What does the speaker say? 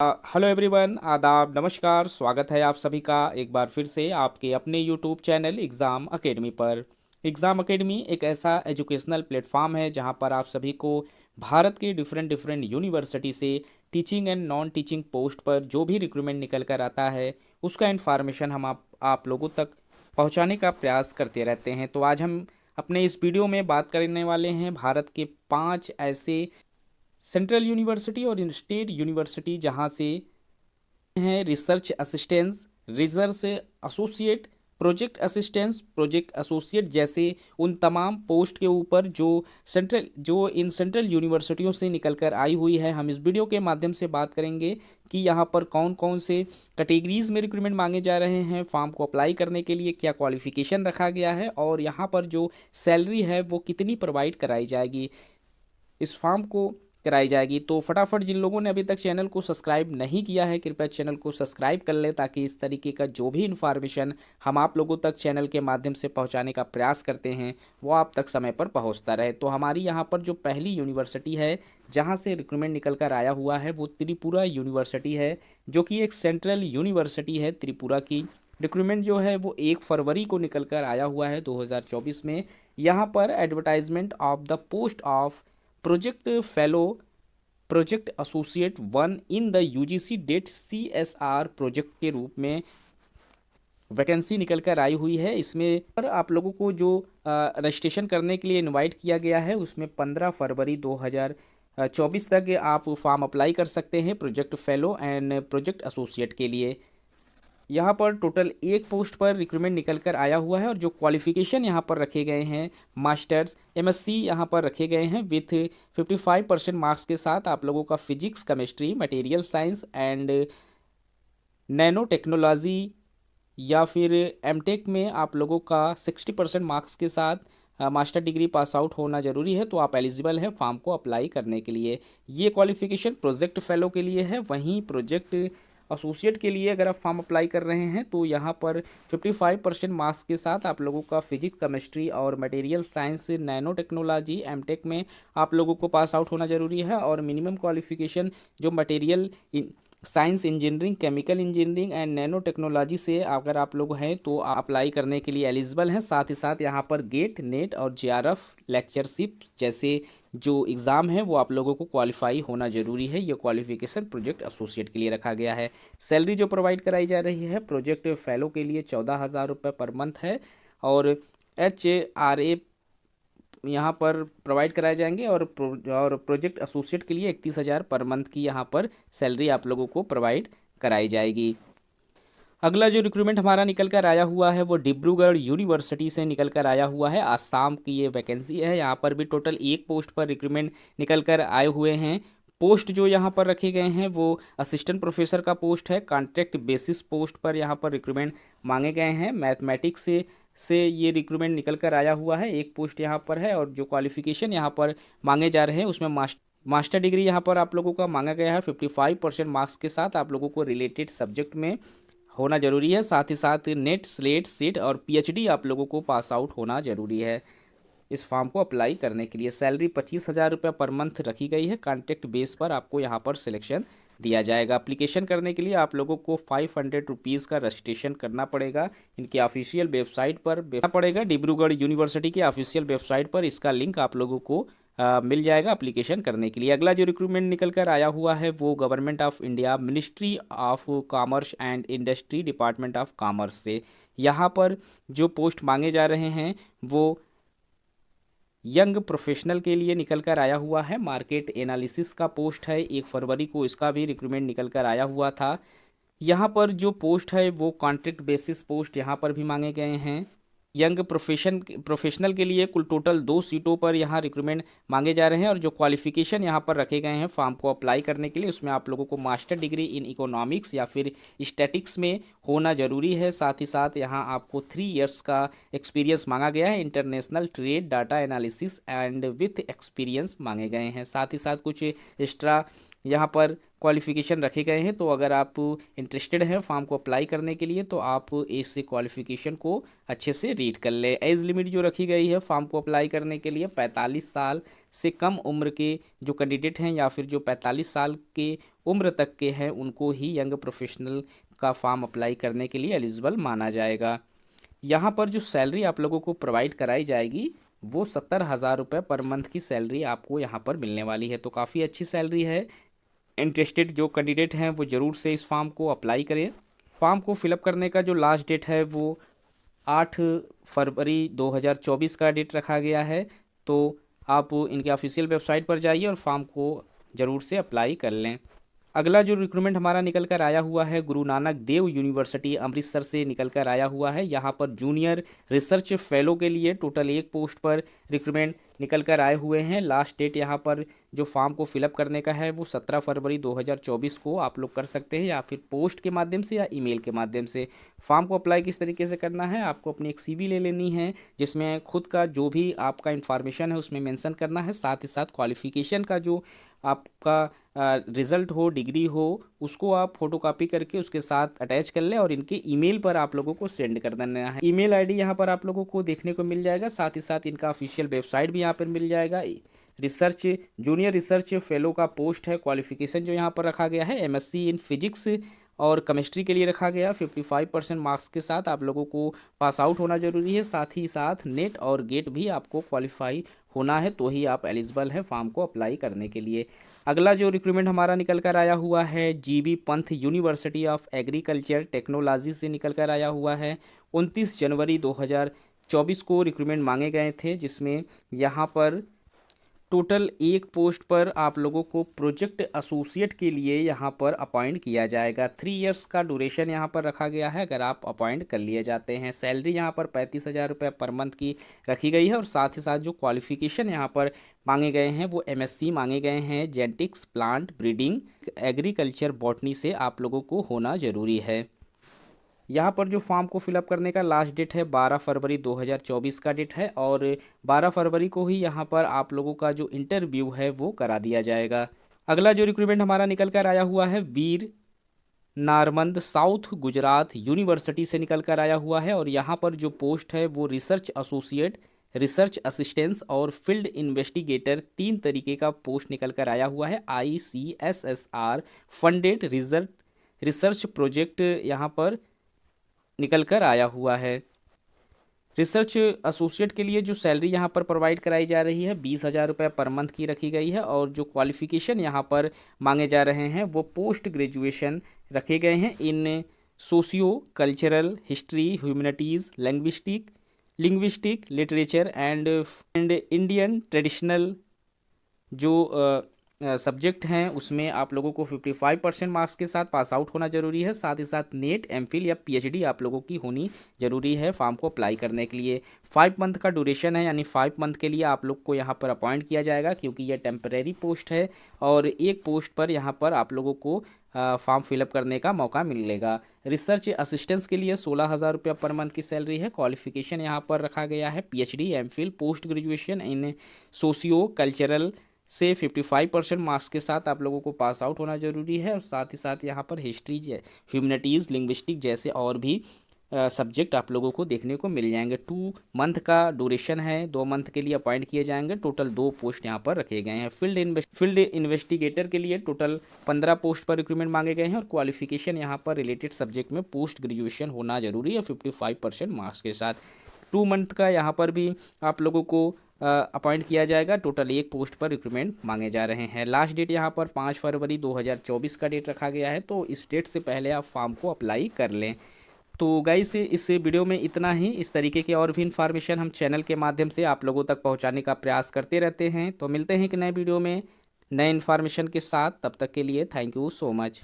Hello everyone, आदाब, नमस्कार। स्वागत है आप सभी का एक बार फिर से आपके अपने यूट्यूब चैनल एग्ज़ाम एकेडमी पर। एग्ज़ाम एकेडमी एक ऐसा एजुकेशनल प्लेटफॉर्म है जहां पर आप सभी को भारत के डिफरेंट डिफरेंट यूनिवर्सिटी से teaching and non teaching post पर जो भी रिक्रूटमेंट निकल कर आता है उसका इन्फॉर्मेशन हम आप लोगों तक पहुंचाने का प्रयास करते रहते हैं। तो आज हम अपने इस वीडियो में बात करने वाले हैं भारत के 5 ऐसे सेंट्रल यूनिवर्सिटी और स्टेट यूनिवर्सिटी जहां से हैं research assistance, research associate, project assistance, project associate जैसे उन तमाम पोस्ट के ऊपर जो इन सेंट्रल यूनिवर्सिटियों से निकल कर आई हुई है। हम इस वीडियो के माध्यम से बात करेंगे कि यहाँ पर कौन कौन से कैटेगरीज में रिक्रूटमेंट मांगे जा रहे हैं, फॉर्म को अप्लाई करने के लिए क्या क्वालिफिकेशन रखा गया है और यहाँ पर जो सैलरी है वो कितनी प्रोवाइड कराई जाएगी, इस फॉर्म को कराई जाएगी। तो फटाफट जिन लोगों ने अभी तक चैनल को सब्सक्राइब नहीं किया है कृपया चैनल को सब्सक्राइब कर लें ताकि इस तरीके का जो भी इन्फॉर्मेशन हम आप लोगों तक चैनल के माध्यम से पहुंचाने का प्रयास करते हैं वो आप तक समय पर पहुंचता रहे। तो हमारी यहाँ पर जो पहली यूनिवर्सिटी है जहाँ से रिक्रूटमेंट निकल कर आया हुआ है वो त्रिपुरा यूनिवर्सिटी है, जो कि एक सेंट्रल यूनिवर्सिटी है त्रिपुरा की। रिक्रूटमेंट जो है वो 1 फरवरी को निकल कर आया हुआ है 2024 में। यहाँ पर advertisement of the post of project fellow, project associate 1 in the UGC date CSR project के रूप में वैकेंसी निकल कर आई हुई है। इसमें पर आप लोगों को जो रजिस्ट्रेशन करने के लिए इनवाइट किया गया है उसमें 15 फरवरी 2024 तक आप फॉर्म अप्लाई कर सकते हैं project fellow and project associate के लिए। यहाँ पर टोटल 1 पोस्ट पर रिक्रूटमेंट निकल कर आया हुआ है और जो क्वालिफिकेशन यहाँ पर रखे गए हैं मास्टर्स एमएससी यहाँ पर रखे गए हैं विथ 55% मार्क्स के साथ आप लोगों का physics, chemistry, material science and nano technology या फिर एमटेक में आप लोगों का 60% मार्क्स के साथ मास्टर डिग्री पास आउट होना जरूरी है। तो आप एलिजिबल हैं फॉर्म को अप्लाई करने के लिए। ये क्वालिफिकेशन प्रोजेक्ट फेलो के लिए है। वहीं प्रोजेक्ट एसोसिएट के लिए अगर आप फॉर्म अप्लाई कर रहे हैं तो यहाँ पर 55% मार्क्स के साथ आप लोगों का फिजिक्स, केमिस्ट्री और material science, nano technology, MTech में आप लोगों को पास आउट होना जरूरी है। और मिनिमम क्वालिफिकेशन जो material science engineering, chemical engineering and nano technology से अगर आप लोग हैं तो अप्लाई करने के लिए एलिजिबल हैं। साथ ही साथ यहाँ पर गेट, नेट और जेआरएफ लेक्चरशिप जैसे जो एग्ज़ाम है वो आप लोगों को क्वालिफाई होना जरूरी है। ये क्वालिफिकेशन प्रोजेक्ट एसोसिएट के लिए रखा गया है। सैलरी जो प्रोवाइड कराई जा रही है प्रोजेक्ट फेलो के लिए 14,000 रुपये पर मंथ है और HRA यहाँ पर प्रोवाइड कराए जाएंगे और प्रोजेक्ट एसोसिएट के लिए 31,000 पर मंथ की यहाँ पर सैलरी आप लोगों को प्रोवाइड कराई जाएगी। अगला जो रिक्रूटमेंट हमारा निकल कर आया हुआ है वो डिब्रूगढ़ यूनिवर्सिटी से निकल कर आया हुआ है। आसाम की ये वैकेंसी है। यहाँ पर भी टोटल 1 पोस्ट पर रिक्रूटमेंट निकल कर आए हुए हैं। पोस्ट जो यहाँ पर रखे गए हैं वो असिस्टेंट प्रोफेसर का पोस्ट है। कॉन्ट्रैक्ट बेसिस पोस्ट पर यहाँ पर रिक्रूटमेंट मांगे गए हैं। मैथमेटिक्स से ये रिक्रूटमेंट निकल कर आया हुआ है। 1 पोस्ट यहाँ पर है और जो क्वालिफिकेशन यहाँ पर मांगे जा रहे हैं उसमें मास्टर डिग्री यहाँ पर आप लोगों का मांगा गया है। 55% मार्क्स के साथ आप लोगों को रिलेटेड सब्जेक्ट में होना जरूरी है। साथ ही साथ नेट, स्लेट, सीट और पीएचडी आप लोगों को पास आउट होना जरूरी है इस फॉर्म को अप्लाई करने के लिए। सैलरी 25,000 रुपये पर मंथ रखी गई है। कॉन्ट्रैक्ट बेस पर आपको यहाँ पर सिलेक्शन दिया जाएगा। अप्लीकेशन करने के लिए आप लोगों को 500 रुपीज़ का रजिस्ट्रेशन करना पड़ेगा। इनकी ऑफिशियल वेबसाइट पर पड़ेगा, डिब्रूगढ़ यूनिवर्सिटी की ऑफिशियल वेबसाइट पर इसका लिंक आप लोगों को मिल जाएगा एप्लीकेशन करने के लिए। अगला जो रिक्रूटमेंट निकल कर आया हुआ है वो government of India, ministry of commerce and industry, department of commerce से। यहाँ पर जो पोस्ट मांगे जा रहे हैं वो यंग प्रोफेशनल के लिए निकल कर आया हुआ है। मार्केट एनालिसिस का पोस्ट है। 1 फरवरी को इसका भी रिक्रूटमेंट निकल कर आया हुआ था। यहाँ पर जो पोस्ट है वो कॉन्ट्रैक्ट बेसिस पोस्ट यहाँ पर भी मांगे गए हैं। यंग प्रोफेशनल के लिए कुल टोटल 2 सीटों पर यहाँ रिक्रूटमेंट मांगे जा रहे हैं और जो क्वालिफिकेशन यहाँ पर रखे गए हैं फॉर्म को अप्लाई करने के लिए उसमें आप लोगों को मास्टर डिग्री इन इकोनॉमिक्स या फिर स्टैटिक्स में होना जरूरी है। साथ ही साथ यहाँ आपको 3 इयर्स का एक्सपीरियंस मांगा गया है। International trade, data analysis and with experience मांगे गए हैं। साथ ही साथ कुछ एक्स्ट्रा यहाँ पर क्वालिफ़िकेशन रखे गए हैं। तो अगर आप इंटरेस्टेड हैं फॉर्म को अप्लाई करने के लिए तो आप इससे क्वालिफ़िकेशन को अच्छे से रीड कर लें। एज लिमिट जो रखी गई है फॉर्म को अप्लाई करने के लिए 45 साल से कम उम्र के जो कैंडिडेट हैं या फिर जो 45 साल के उम्र तक के हैं उनको ही यंग प्रोफेशनल का फॉर्म अप्लाई करने के लिए एलिजिबल माना जाएगा। यहाँ पर जो सैलरी आप लोगों को प्रोवाइड कराई जाएगी वो 70,000 रुपये पर मंथ की सैलरी आपको यहाँ पर मिलने वाली है। तो काफ़ी अच्छी सैलरी है। इंटरेस्टेड जो कैंडिडेट हैं वो ज़रूर से इस फॉर्म को अप्लाई करें। फॉर्म को फिलअप करने का जो लास्ट डेट है वो 8 फरवरी 2024 का डेट रखा गया है। तो आप इनके ऑफिशियल वेबसाइट पर जाइए और फॉर्म को ज़रूर से अप्लाई कर लें। अगला जो रिक्रूटमेंट हमारा निकल कर आया हुआ है गुरु नानक देव यूनिवर्सिटी अमृतसर से निकल कर आया हुआ है। यहाँ पर जूनियर रिसर्च फेलो के लिए टोटल 1 पोस्ट पर रिक्रूटमेंट निकल कर आए हुए हैं। लास्ट डेट यहाँ पर जो फॉर्म को फिलअप करने का है वो 17 फरवरी 2024 को आप लोग कर सकते हैं, या फिर पोस्ट के माध्यम से या ईमेल के माध्यम से। फॉर्म को अप्लाई किस तरीके से करना है, आपको अपनी एक CV ले लेनी है जिसमें खुद का जो भी आपका इन्फॉर्मेशन है उसमें मेंशन करना है। साथ ही साथ क्वालिफ़िकेशन का जो आपका रिज़ल्ट हो, डिग्री हो, उसको आप फोटोकॉपी करके उसके साथ अटैच कर लें और इनके ईमेल पर आप लोगों को सेंड कर देना है। ईमेल आईडी यहाँ पर आप लोगों को देखने को मिल जाएगा। साथ ही साथ इनका ऑफिशियल वेबसाइट भी यहाँ पर मिल जाएगा। रिसर्च जूनियर रिसर्च फेलो का पोस्ट है। क्वालिफिकेशन जो यहाँ पर रखा गया है MSc इन फिजिक्स और केमिस्ट्री के लिए रखा गया। 55% मार्क्स के साथ आप लोगों को पास आउट होना जरूरी है। साथ ही साथ नेट और गेट भी आपको क्वालिफाई होना है तो ही आप एलिजिबल हैं फॉर्म को अप्लाई करने के लिए। अगला जो रिक्रूटमेंट हमारा निकल कर आया हुआ है GB Pant university of agriculture technology से निकल कर आया हुआ है। 29 जनवरी 2024 को रिक्रूटमेंट मांगे गए थे, जिसमें यहाँ पर टोटल 1 पोस्ट पर आप लोगों को प्रोजेक्ट एसोसिएट के लिए यहाँ पर अपॉइंट किया जाएगा। 3 इयर्स का ड्यूरेशन यहाँ पर रखा गया है अगर आप अपॉइंट कर लिए जाते हैं। सैलरी यहाँ पर 35,000 रुपये पर मंथ की रखी गई है। और साथ ही साथ जो क्वालिफ़िकेशन यहाँ पर मांगे गए हैं वो MSc मांगे गए हैं। Genetics, plant breeding, agriculture, botany से आप लोगों को होना ज़रूरी है। यहाँ पर जो फॉर्म को फिलअप करने का लास्ट डेट है 12 फरवरी 2024 का डेट है और 12 फरवरी को ही यहाँ पर आप लोगों का जो इंटरव्यू है वो करा दिया जाएगा। अगला जो रिक्रूटमेंट हमारा निकल कर आया हुआ है वीर नारमंद साउथ गुजरात यूनिवर्सिटी से निकल कर आया हुआ है। और यहाँ पर जो पोस्ट है वो रिसर्च एसोसिएट, रिसर्च असिस्टेंस और फील्ड इन्वेस्टिगेटर 3 तरीके का पोस्ट निकल कर आया हुआ है। ICSSR फंडेड रिसर्च प्रोजेक्ट यहाँ पर निकल कर आया हुआ है। रिसर्च एसोसिएट के लिए जो सैलरी यहाँ पर प्रोवाइड कराई जा रही है 20,000 रुपये पर मंथ की रखी गई है। और जो क्वालिफ़िकेशन यहाँ पर मांगे जा रहे हैं वो पोस्ट ग्रेजुएशन रखे गए हैं इन socio cultural, history, humanities, linguistic, literature and Indian traditional जो सब्जेक्ट हैं उसमें आप लोगों को 55% मार्क्स के साथ पास आउट होना जरूरी है। साथ ही साथ नेट, MPhil या PhD आप लोगों की होनी जरूरी है फॉर्म को अप्लाई करने के लिए। 5 मंथ का ड्यूरेशन है, यानी 5 मंथ के लिए आप लोग को यहाँ पर अपॉइंट किया जाएगा क्योंकि यह टेम्परेरी पोस्ट है। और 1 पोस्ट पर यहाँ पर आप लोगों को फॉर्म फिलअप करने का मौका मिलेगा। रिसर्च असिस्टेंस के लिए 16,000 रुपये पर मंथ की सैलरी है। क्वालिफिकेशन यहाँ पर रखा गया है PhD, MPhil, post graduation in socio cultural से 55% मार्क्स के साथ आप लोगों को पास आउट होना जरूरी है। और साथ ही साथ यहाँ पर हिस्ट्री, ह्यूमैनिटीज़, लिंग्विस्टिक जैसे और भी सब्जेक्ट आप लोगों को देखने को मिल जाएंगे। 2 मंथ का ड्यूरेशन है, 2 मंथ के लिए अपॉइंट किए जाएंगे। टोटल 2 पोस्ट यहाँ पर रखे गए हैं। फील्ड इन्वेस्टिगेटर के लिए टोटल 15 पोस्ट पर रिक्रूटमेंट मांगे गए हैं। और क्वालिफिकेशन यहाँ पर रिलेटेड सब्जेक्ट में पोस्ट ग्रेजुएशन होना जरूरी है 55% मार्क्स के साथ। 2 मंथ का यहाँ पर भी आप लोगों को अपॉइंट किया जाएगा। टोटल 1 पोस्ट पर रिक्रूटमेंट मांगे जा रहे हैं। लास्ट डेट यहाँ पर 5 फरवरी 2024 का डेट रखा गया है। तो इस डेट से पहले आप फॉर्म को अप्लाई कर लें। तो गाइस इस वीडियो में इतना ही। इस तरीके के और भी इन्फॉर्मेशन हम चैनल के माध्यम से आप लोगों तक पहुँचाने का प्रयास करते रहते हैं। तो मिलते हैं एक नए वीडियो में नए इन्फॉर्मेशन के साथ। तब तक के लिए थैंक यू सो मच।